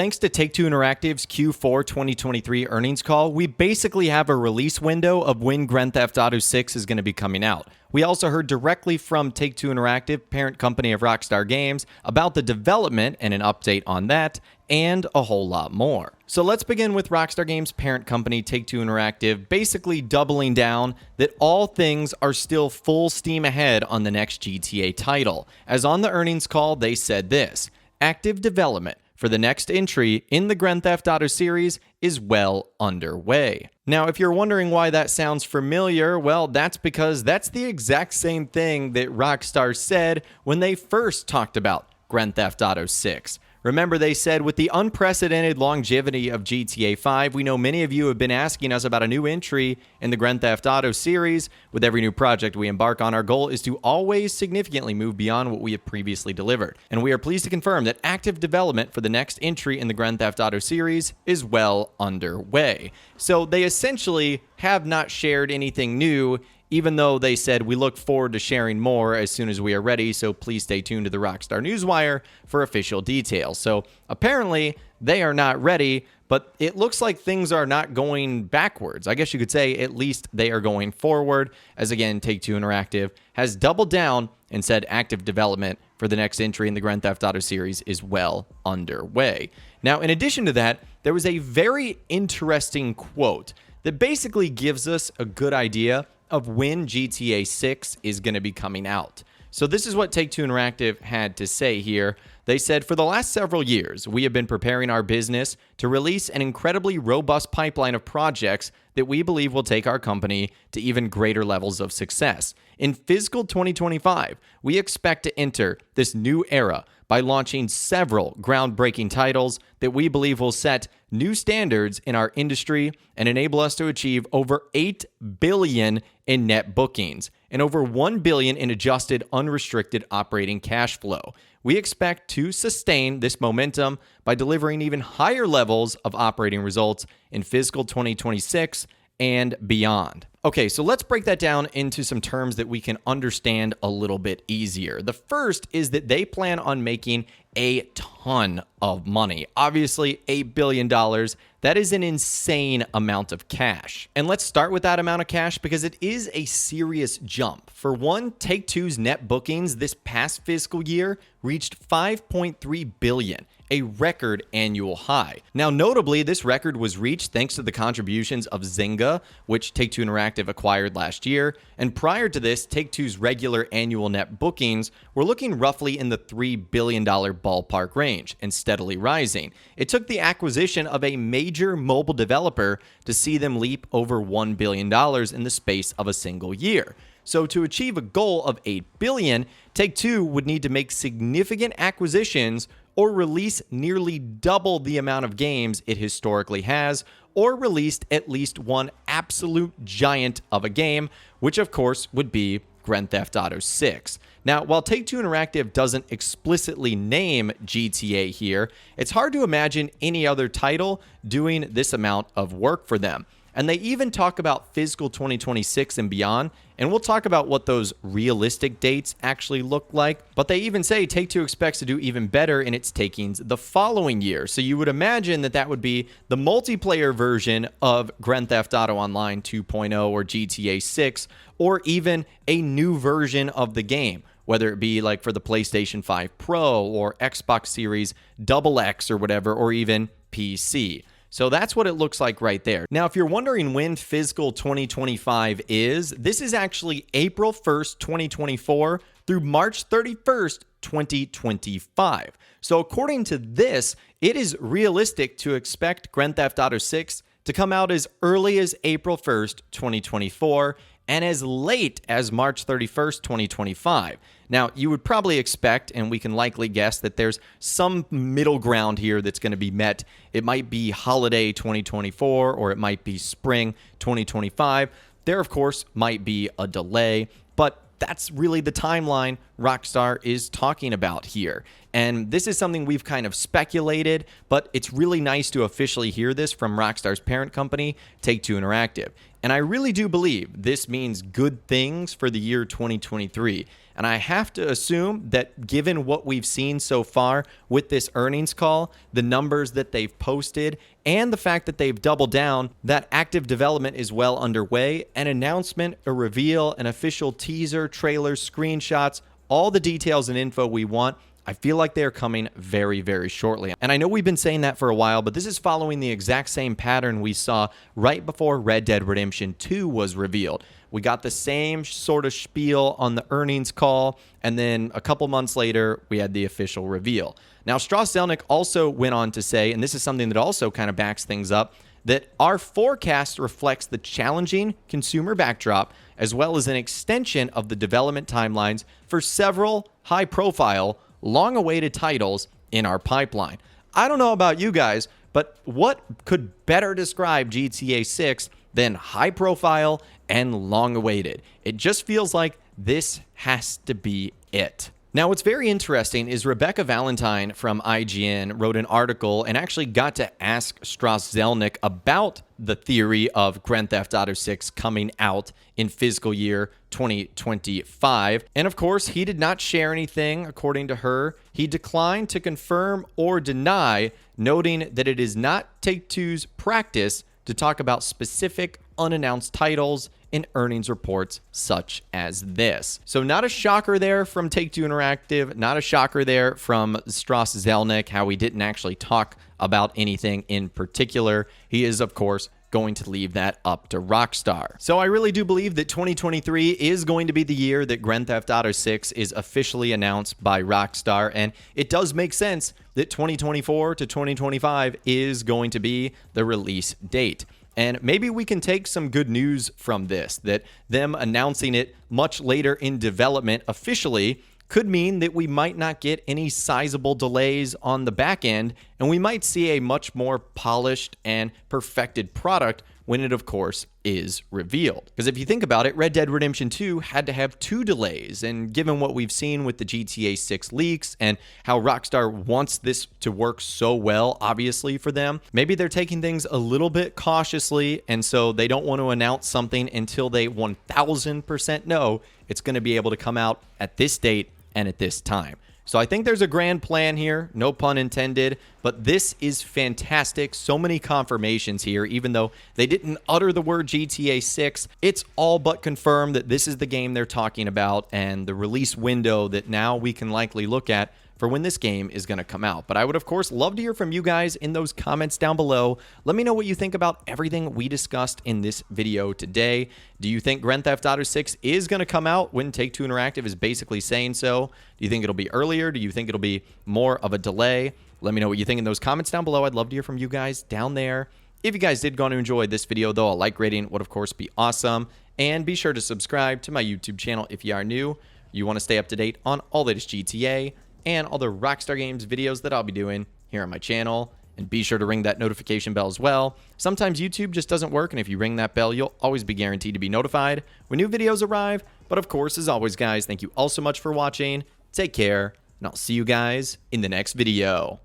thanks to Take-Two Interactive's Q4 2023 earnings call, we basically have a release window of when Grand Theft Auto 6 is going to be coming out. We also heard directly from Take-Two Interactive, parent company of Rockstar Games, about the development and an update on that, and a whole lot more. So let's begin with Rockstar Games' parent company, Take-Two Interactive, basically doubling down that all things are still full steam ahead on the next GTA title. As on the earnings call, they said this: active development for the next entry in the Grand Theft Auto series is well underway. Now, if you're wondering why that sounds familiar, well, that's because that's the exact same thing that Rockstar said when they first talked about Grand Theft Auto 6. Remember, they said, with the unprecedented longevity of GTA 5, we know many of you have been asking us about a new entry in the Grand Theft Auto series. With every new project we embark on, our goal is to always significantly move beyond what we have previously delivered. And we are pleased to confirm that active development for the next entry in the Grand Theft Auto series is well underway. So they essentially have not shared anything new, even though they said we look forward to sharing more as soon as we are ready, so please stay tuned to the Rockstar Newswire for official details. So apparently they are not ready, but it looks like things are not going backwards. I guess you could say at least they are going forward, as again, Take-Two Interactive has doubled down and said active development for the next entry in the Grand Theft Auto series is well underway. Now, in addition to that, there was a very interesting quote that basically gives us a good idea of when GTA 6 is going to be coming out. So this is what Take-Two Interactive had to say here. They said, for the last several years, we have been preparing our business to release an incredibly robust pipeline of projects that we believe will take our company to even greater levels of success. In fiscal 2025, we expect to enter this new era by launching several groundbreaking titles that we believe will set new standards in our industry and enable us to achieve over $8 billion in net bookings and over $1 billion in adjusted unrestricted operating cash flow. We expect to sustain this momentum by delivering even higher levels of operating results in fiscal 2026 and beyond. Okay, so let's break that down into some terms that we can understand a little bit easier. The first is that they plan on making a ton of money. Obviously, $8 billion. That is an insane amount of cash. And let's start with that amount of cash because it is a serious jump. For one, Take-Two's net bookings this past fiscal year reached $5.3 billion, a record annual high. Now, notably, this record was reached thanks to the contributions of Zynga, which Take-Two Interactive acquired last year. And prior to this, Take-Two's regular annual net bookings were looking roughly in the $3 billion ballpark range and steadily rising. It took the acquisition of a major mobile developer to see them leap over $1 billion in the space of a single year. So to achieve a goal of $8 billion, Take-Two would need to make significant acquisitions or release nearly double the amount of games it historically has, or released at least one absolute giant of a game, which of course would be Grand Theft Auto 6. Now, while Take-Two Interactive doesn't explicitly name GTA here, it's hard to imagine any other title doing this amount of work for them. And they even talk about fiscal 2026 and beyond, and we'll talk about what those realistic dates actually look like. But they even say Take-Two expects to do even better in its takings the following year. So you would imagine that that would be the multiplayer version of Grand Theft Auto Online 2.0 or GTA 6, or even a new version of the game, whether it be like for the PlayStation 5 Pro or Xbox Series XX or whatever, or even PC. So that's what it looks like right there. Now, if you're wondering when fiscal 2025 is, this is actually April 1st, 2024 through March 31st, 2025. So according to this, it is realistic to expect Grand Theft Auto 6 to come out as early as April 1st, 2024, and as late as March 31st, 2025. Now, you would probably expect, and we can likely guess, that there's some middle ground here that's going to be met. It might be holiday 2024, or it might be spring 2025. There, of course, might be a delay, but that's really the timeline Rockstar is talking about here. And this is something we've kind of speculated, but it's really nice to officially hear this from Rockstar's parent company, Take-Two Interactive. And I really do believe this means good things for the year 2023. And I have to assume that given what we've seen so far with this earnings call, the numbers that they've posted, and the fact that they've doubled down, that active development is well underway. An announcement, a reveal, an official teaser, trailers, screenshots, all the details and info we want. I feel like they're coming very, very shortly. And I know we've been saying that for a while, but this is following the exact same pattern we saw right before Red Dead Redemption 2 was revealed. We got the same sort of spiel on the earnings call, and then a couple months later, we had the official reveal. Now, Strauss Zelnick also went on to say, and this is something that also kind of backs things up, that our forecast reflects the challenging consumer backdrop as well as an extension of the development timelines for several high-profile, long-awaited titles in our pipeline. I don't know about you guys, but what could better describe GTA 6 than high-profile and long-awaited? It just feels like this has to be it. Now, what's very interesting is Rebecca Valentine from IGN wrote an article and actually got to ask Strauss Zelnick about the theory of Grand Theft Auto 6 coming out in fiscal year 2025. And of course, he did not share anything, according to her. He declined to confirm or deny, noting that it is not Take-Two's practice to talk about specific unannounced titles in earnings reports such as this. So not a shocker there from Take-Two Interactive, not a shocker there from Strauss Zelnick, how he didn't actually talk about anything in particular. He is, of course, going to leave that up to Rockstar. So I really do believe that 2023 is going to be the year that Grand Theft Auto 6 is officially announced by Rockstar, and it does make sense that 2024 to 2025 is going to be the release date. And maybe we can take some good news from this, that them announcing it much later in development officially could mean that we might not get any sizable delays on the back end, and we might see a much more polished and perfected product when it, of course, is revealed. Because if you think about it, Red Dead Redemption 2 had to have 2 delays, and given what we've seen with the GTA 6 leaks and how Rockstar wants this to work so well, obviously, for them, maybe they're taking things a little bit cautiously, and so they don't want to announce something until they 1000% know it's going to be able to come out at this date and at this time. So I think there's a grand plan here, no pun intended, but this is fantastic. So many confirmations here, even though they didn't utter the word GTA 6, it's all but confirmed that this is the game they're talking about and the release window that now we can likely look at for when this game is going to come out. But I would, of course, love to hear from you guys in those comments down below. Let me know what you think about everything we discussed in this video today. Do you think Grand Theft Auto 6 is going to come out when Take-Two Interactive is basically saying so? Do you think it'll be earlier? Do you think it'll be more of a delay? Let me know what you think in those comments down below. I'd love to hear from you guys down there. If you guys did go on to enjoy this video, though, a like rating would, of course, be awesome. And be sure to subscribe to my YouTube channel if you are new. You want to stay up to date on all latest GTA and all the Rockstar Games videos that I'll be doing here on my channel. And be sure to ring that notification bell as well. Sometimes YouTube just doesn't work, and if you ring that bell, you'll always be guaranteed to be notified when new videos arrive. But of course, as always, guys, thank you all so much for watching. Take care, and I'll see you guys in the next video.